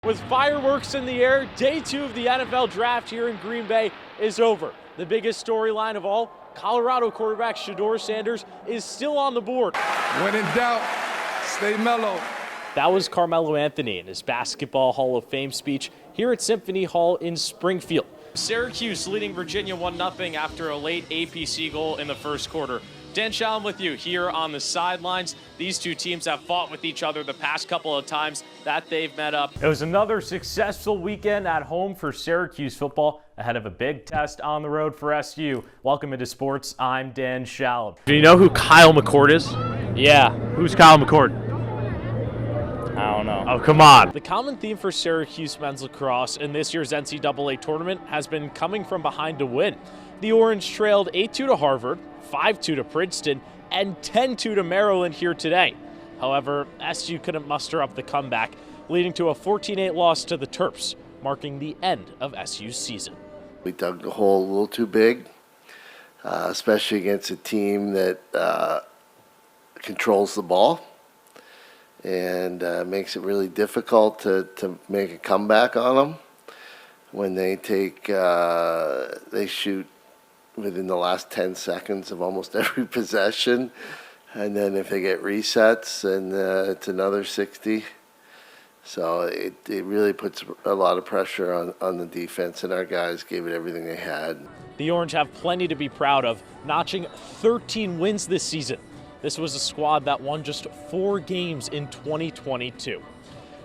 With fireworks in the air, day 2 of the NFL draft here in Green Bay is over. The biggest storyline of all, Colorado quarterback Shedeur Sanders is still on the board. When in doubt, stay mellow. That was Carmelo Anthony in his Basketball Hall of Fame speech here at Symphony Hall in Springfield. Syracuse leading Virginia 1-0 after a late APC goal in the first quarter. Dan Shalam with you here on the sidelines. These two teams have fought with each other the past couple of times that they've met up. It was another successful weekend at home for Syracuse football ahead of a big test on the road for SU. Welcome into sports. I'm Dan Shalam. Do you know who Kyle McCord is? Yeah. Who's Kyle McCord? I don't know. Oh, come on. The common theme for Syracuse men's lacrosse in this year's NCAA tournament has been coming from behind to win. The Orange trailed 8-2 to Harvard, 5-2 to Princeton, and 10-2 to Maryland here today. However, SU couldn't muster up the comeback, leading to a 14-8 loss to the Terps, marking the end of SU's season. We dug the hole a little too big, especially against a team that controls the ball and makes it really difficult to make a comeback on them. When they shoot within the last 10 seconds of almost every possession, and then if they get resets, then it's another 60. So it really puts a lot of pressure on the defense, and our guys gave it everything they had. The Orange have plenty to be proud of, notching 13 wins this season. This was a squad that won just 4 games in 2022.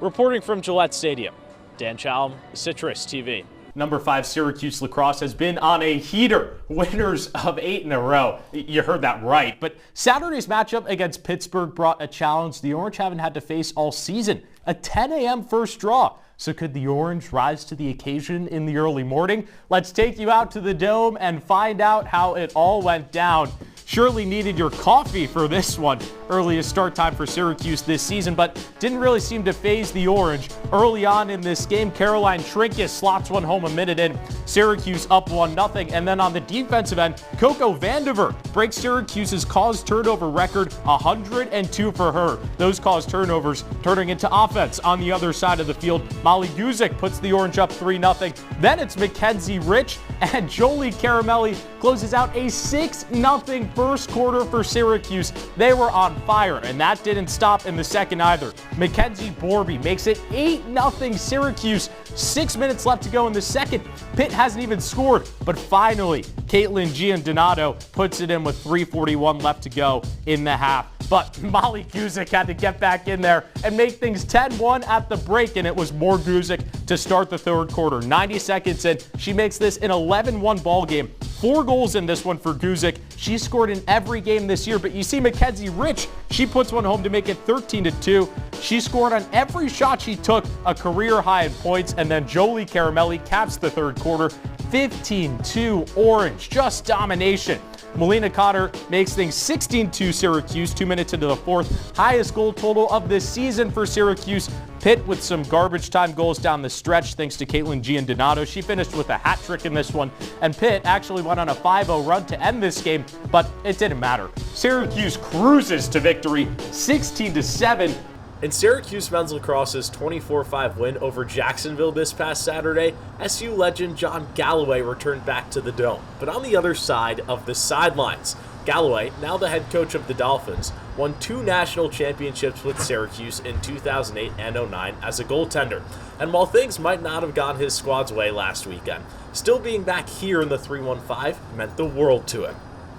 Reporting from Gillette Stadium, Dan Shalam, Citrus TV. Number 5 Syracuse lacrosse has been on a heater, winners of 8 in a row. You heard that right. But Saturday's matchup against Pittsburgh brought a challenge the Orange haven't had to face all season, a 10 a.m. first draw. So could the Orange rise to the occasion in the early morning? Let's take you out to the Dome and find out how it all went down. Surely needed your coffee for this one. Earliest start time for Syracuse this season, but didn't really seem to phase the Orange. Early on in this game, Caroline Trinkus slots one home a minute in. Syracuse up 1-0, and then on the defensive end, Coco Vandiver breaks Syracuse's caused turnover record, 102 for her. Those caused turnovers turning into offense on the other side of the field. Molly Guzik puts the Orange up 3-0. Then it's Mackenzie Rich, and Jolie Caramelli closes out a 6-0 first quarter for Syracuse. They were on fire, and that didn't stop in the second either. Mackenzie Borby makes it 8-0 Syracuse. 6 minutes left to go in the second. Pitt hasn't even scored, but finally, Caitlin Giandonato puts it in with 3:41 left to go in the half. But Molly Guzik had to get back in there and make things 10-1 at the break, and it was more Guzik to start the third quarter. 90 seconds in, she makes this an 11-1 ball game. 4 goals in this one for Guzik. She scored in every game this year, but you see Mackenzie Rich, she puts one home to make it 13-2. She scored on every shot she took, a career high in points, and then Jolie Caramelli caps the third quarter. 15-2 Orange, just domination. Melina Cotter makes things 16-2 Syracuse, 2 minutes into the fourth. Highest goal total of this season for Syracuse. Pitt with some garbage time goals down the stretch thanks to Caitlin Giandonato. She finished with a hat trick in this one, and Pitt actually went on a 5-0 run to end this game, but it didn't matter. Syracuse cruises to victory, 16-7. In Syracuse men's lacrosse's 24-5 win over Jacksonville this past Saturday, SU legend John Galloway returned back to the Dome. But on the other side of the sidelines, Galloway, now the head coach of the Dolphins, won 2 national championships with Syracuse in 2008 and 2009 as a goaltender. And while things might not have gone his squad's way last weekend, still being back here in the 315 meant the world to him.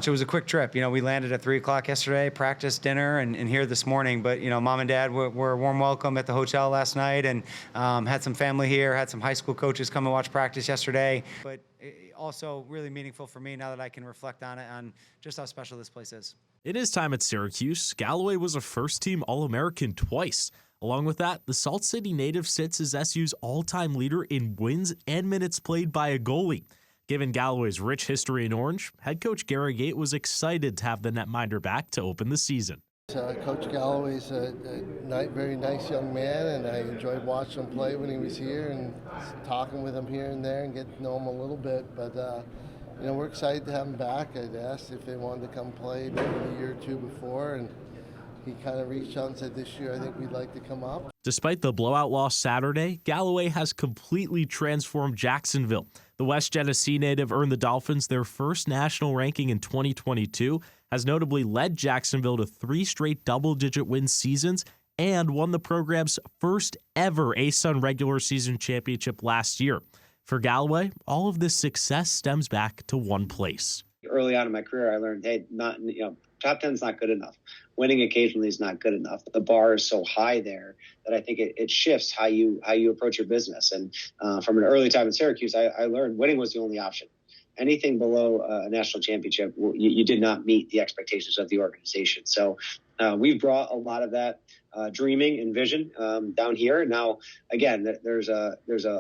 It was a quick trip. We landed at 3 o'clock yesterday, practice, dinner, and here this morning. But, Mom and Dad were a warm welcome at the hotel last night, and had some family here, had some high school coaches come and watch practice yesterday. But also really meaningful for me now that I can reflect on it, on just how special this place is. In his time at Syracuse, Galloway was a first-team All-American twice. Along with that, the Salt City native sits as SU's all-time leader in wins and minutes played by a goalie. Given Galloway's rich history in Orange, head coach Gary Gate was excited to have the netminder back to open the season. Coach Galloway's a very nice young man, and I enjoyed watching him play when he was here and talking with him here and there and getting to know him a little bit. But we're excited to have him back. I'd asked if they wanted to come play maybe a year or two before, and he kind of reached out and said this year I think we'd like to come up. Despite the blowout loss Saturday, Galloway has completely transformed Jacksonville. The West Genesee native earned the Dolphins their first national ranking in 2022, has notably led Jacksonville to 3 straight double-digit win seasons, and won the program's first ever ASUN regular season championship last year. For Galloway, all of this success stems back to one place. Early on in my career, I learned, hey, top 10 is not good enough. Winning occasionally is not good enough. The bar is so high there that I think it shifts how you approach your business. And from an early time in Syracuse, I learned winning was the only option. Anything below a national championship, you did not meet the expectations of the organization. So we've brought a lot of that dreaming and vision down here. Now, again, there's a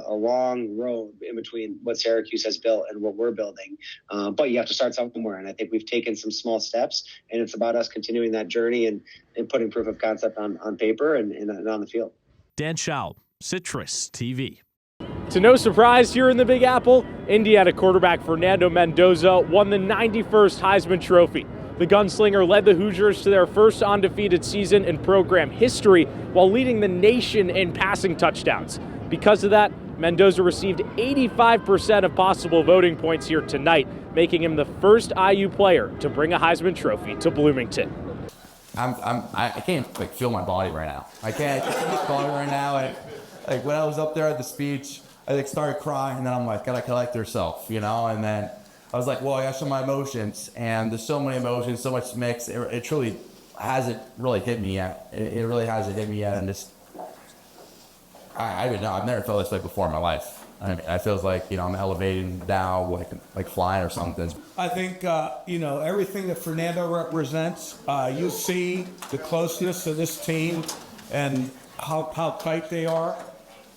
long road in between what Syracuse has built and what we're building. But you have to start somewhere. And I think we've taken some small steps, and it's about us continuing that journey and putting proof of concept on paper and on the field. Dan Shalam, Citrus TV. To no surprise, here in the Big Apple, Indiana quarterback Fernando Mendoza won the 91st Heisman Trophy. The gunslinger led the Hoosiers to their first undefeated season in program history while leading the nation in passing touchdowns. Because of that, Mendoza received 85% of possible voting points here tonight, making him the first IU player to bring a Heisman Trophy to Bloomington. I can't feel my body right now. I can't feel my body right now. And when I was up there at the speech, I started crying, and then I'm like, gotta collect yourself, and then I was like, well, I got some of my emotions, and there's so many emotions, so much mix. It truly hasn't really hit me yet. It really hasn't hit me yet, and I don't know. I've never felt this way before in my life. I feel like, I'm elevating now, like flying or something. I think, everything that Fernando represents, you see the closeness of this team and how tight they are.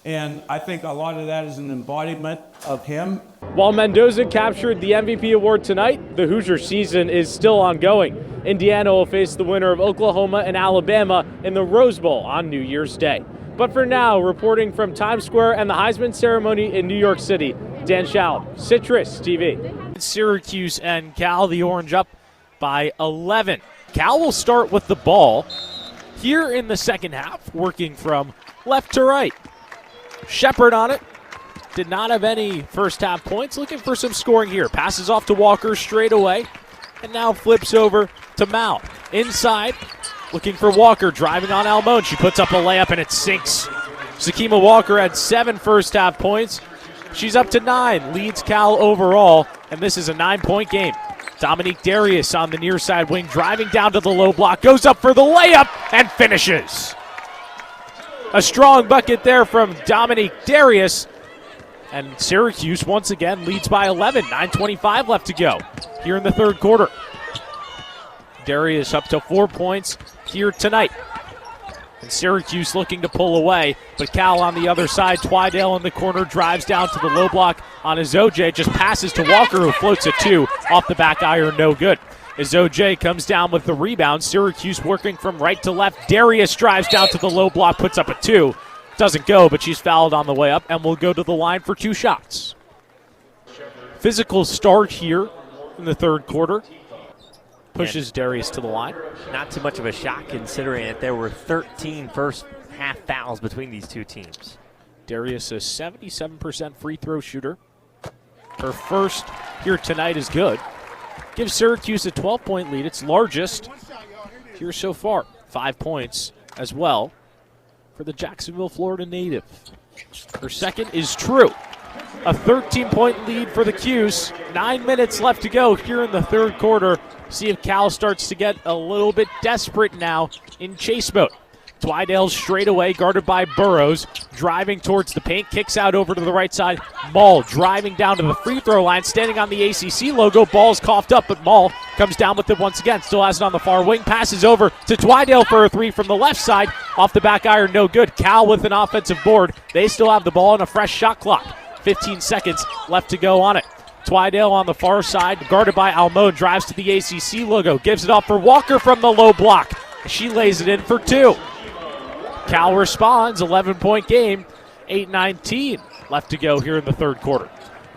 And I think a lot of that is an embodiment of him. While Mendoza captured the MVP award tonight, the Hoosier season is still ongoing. Indiana will face the winner of Oklahoma and Alabama in the Rose Bowl on New Year's Day. But for now, reporting from Times Square and the Heisman ceremony in New York City, Dan Shalam, Citrus TV. Syracuse and Cal, the Orange up by 11. Cal will start with the ball here in the second half, working from left to right. Shepard on it. Did not have any first half points. Looking for some scoring here. Passes off to Walker straight away. And now flips over to Mal. Inside. Looking for Walker. Driving on Almon. She puts up a layup and it sinks. Sakima Walker had 7 first half points. She's up to 9. Leads Cal overall. And this is a 9-point game. Dominique Darius on the near side wing. Driving down to the low block. Goes up for the layup and finishes. A strong bucket there from Dominique Darius. And Syracuse once again leads by 11. 9:25 left to go here in the third quarter. Darius up to 4 points here tonight. And Syracuse looking to pull away, but Cal on the other side. Twydale in the corner, drives down to the low block on Izoj. Just passes to Walker, who floats a 2 off the back iron, no good. Izoj comes down with the rebound. Syracuse working from right to left. Darius drives down to the low block, puts up a 2. Doesn't go, but she's fouled on the way up and will go to the line for 2 shots. Physical start here in the third quarter. Pushes Darius to the line. Not too much of a shock considering that there were 13 first half fouls between these two teams. Darius, a 77% free throw shooter. Her first here tonight is good. Gives Syracuse a 12-point lead, its largest here so far. 5 points as well for the Jacksonville, Florida native. Her second is true. A 13-point lead for the Cuse. 9 minutes left to go here in the third quarter. See if Cal starts to get a little bit desperate now in chase mode. Twydale straight away, guarded by Burrows. Driving towards the paint, kicks out over to the right side. Maul driving down to the free throw line, standing on the ACC logo. Ball's coughed up, but Maul comes down with it once again. Still has it on the far wing. Passes over to Twydale for a 3 from the left side. Off the back iron, no good. Cal with an offensive board. They still have the ball and a fresh shot clock. 15 seconds left to go on it. Twydale on the far side, guarded by Almon. Drives to the ACC logo. Gives it off for Walker from the low block. She lays it in for 2. Cal responds, 11-point game, 8:19 left to go here in the third quarter.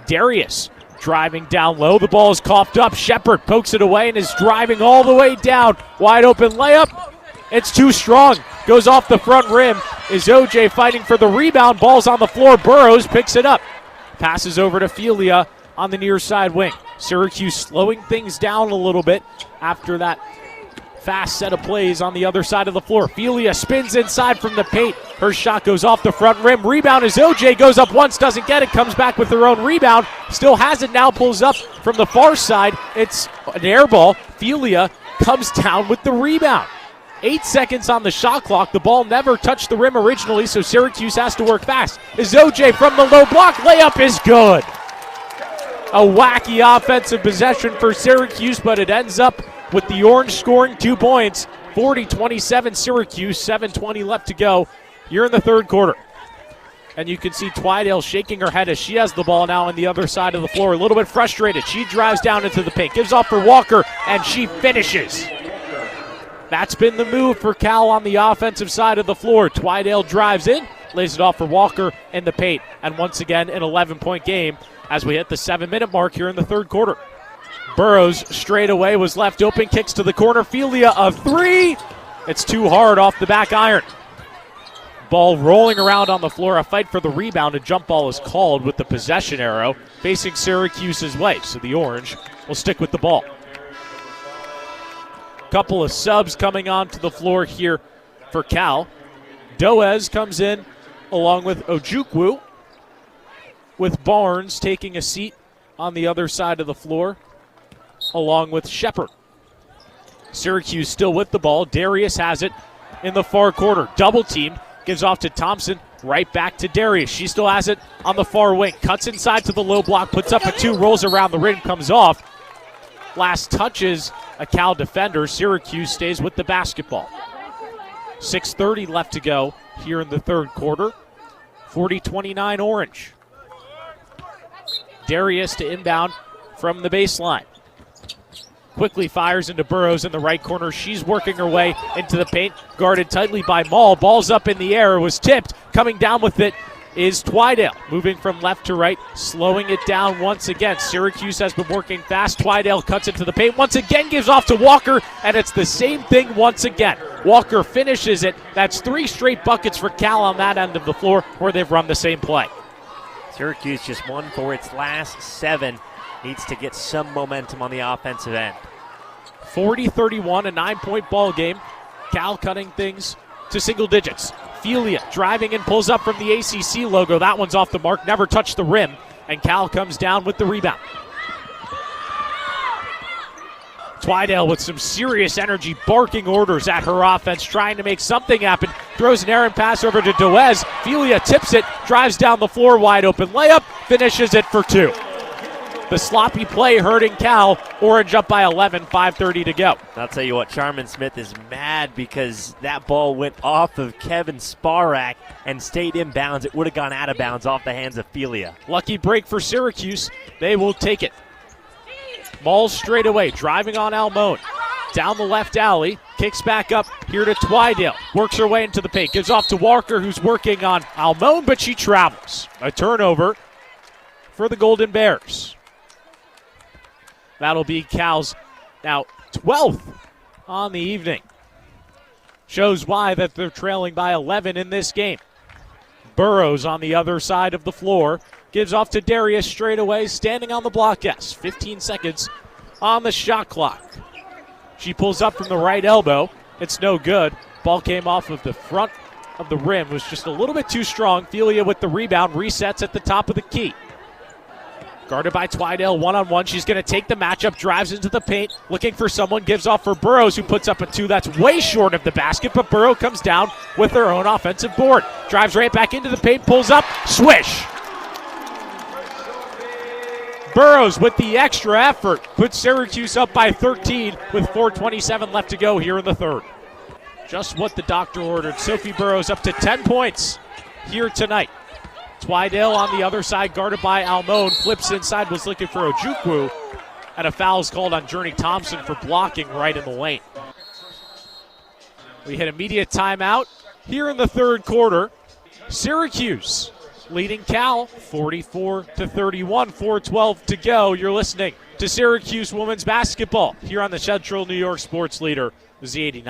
Darius driving down low. The ball is coughed up. Shepard pokes it away and is driving all the way down. Wide open layup. It's too strong. Goes off the front rim. is OJ fighting for the rebound. Ball's on the floor. Burrows picks it up. Passes over to Filia on the near side wing. Syracuse slowing things down a little bit after that fast set of plays on the other side of the floor. Filia spins inside from the paint. Her shot goes off the front rim. Rebound is OJ. Goes up once, doesn't get it. Comes back with her own rebound. Still has it now. Pulls up from the far side. It's an air ball. Filia comes down with the rebound. 8 seconds on the shot clock. The ball never touched the rim originally, so Syracuse has to work fast. Is OJ from the low block. Layup is good. A wacky offensive possession for Syracuse, but it ends up with the Orange scoring 2 points. 40-27 Syracuse, 7:20 left to go here in the third quarter. And you can see Twydale shaking her head as she has the ball now on the other side of the floor. A little bit frustrated. She drives down into the paint, gives off for Walker, and she finishes. That's been the move for Cal on the offensive side of the floor. Twydale drives in, lays it off for Walker in the paint. And once again, an 11-point game as we hit the 7-minute mark here in the third quarter. Burrows straight away was left open, kicks to the corner. Filia a three. It's too hard off the back iron. Ball rolling around on the floor. A fight for the rebound. A jump ball is called with the possession arrow facing Syracuse's way. So the Orange will stick with the ball. Couple of subs coming onto the floor here for Cal. Doez comes in along with Ojukwu, with Barnes taking a seat on the other side of the floor, along with Shepard. Syracuse still with the ball. Darius has it in the far quarter. Double teamed. Gives off to Thompson. Right back to Darius. She still has it on the far wing. Cuts inside to the low block. Puts up a two. Rolls around the rim. Comes off. Last touches a Cal defender. Syracuse stays with the basketball. 6:30 left to go here in the third quarter. 40-29 Orange. Darius to inbound from the baseline. Quickly fires into Burrows in the right corner. She's working her way into the paint, guarded tightly by Maul. Ball's up in the air. It was tipped. Coming down with it is Twydale. Moving from left to right, slowing it down once again. Syracuse has been working fast. Twydale cuts into the paint. Once again gives off to Walker, and it's the same thing once again. Walker finishes it. That's 3 straight buckets for Cal on that end of the floor where they've run the same play. Syracuse just won for its last 7. Needs to get some momentum on the offensive end. 40-31, a 9-point ball game. Cal cutting things to single digits. Filia driving and pulls up from the ACC logo. That one's off the mark, never touched the rim, and Cal comes down with the rebound. Twydale with some serious energy, barking orders at her offense, trying to make something happen. Throws an errant pass over to Doez. Filia tips it, drives down the floor, wide open layup, finishes it for 2. The sloppy play hurting Cal. Orange up by 11, 5:30 to go. I'll tell you what, Charmin Smith is mad because that ball went off of Kevin Sparak and stayed in bounds. It would have gone out of bounds off the hands of Filia. Lucky break for Syracuse. They will take it. Maul straight away, driving on Almone. Down the left alley, kicks back up here to Twydale. Works her way into the paint, gives off to Walker, who's working on Almone, but she travels. A turnover for the Golden Bears. That'll be Cal's now 12th on the evening. Shows why that they're trailing by 11 in this game. Burrows on the other side of the floor. Gives off to Darius straight away, standing on the block. Yes, 15 seconds on the shot clock. She pulls up from the right elbow. It's no good. Ball came off of the front of the rim. Was just a little bit too strong. Filia with the rebound. Resets at the top of the key. Guarded by Twydale, one-on-one. She's going to take the matchup, drives into the paint, looking for someone, gives off for Burrows, who puts up a 2. That's way short of the basket, but Burrow comes down with her own offensive board. Drives right back into the paint, pulls up, swish. Burrows with the extra effort puts Syracuse up by 13 with 4:27 left to go here in the third. Just what the doctor ordered. Sophie Burrows up to 10 points here tonight. Twydale on the other side, guarded by Almone. Flips inside, was looking for Ojukwu. And a foul is called on Journey Thompson for blocking right in the lane. We hit immediate timeout here in the third quarter. Syracuse leading Cal 44-31, 4:12 to go. You're listening to Syracuse women's basketball here on the Central New York Sports Leader, Z89.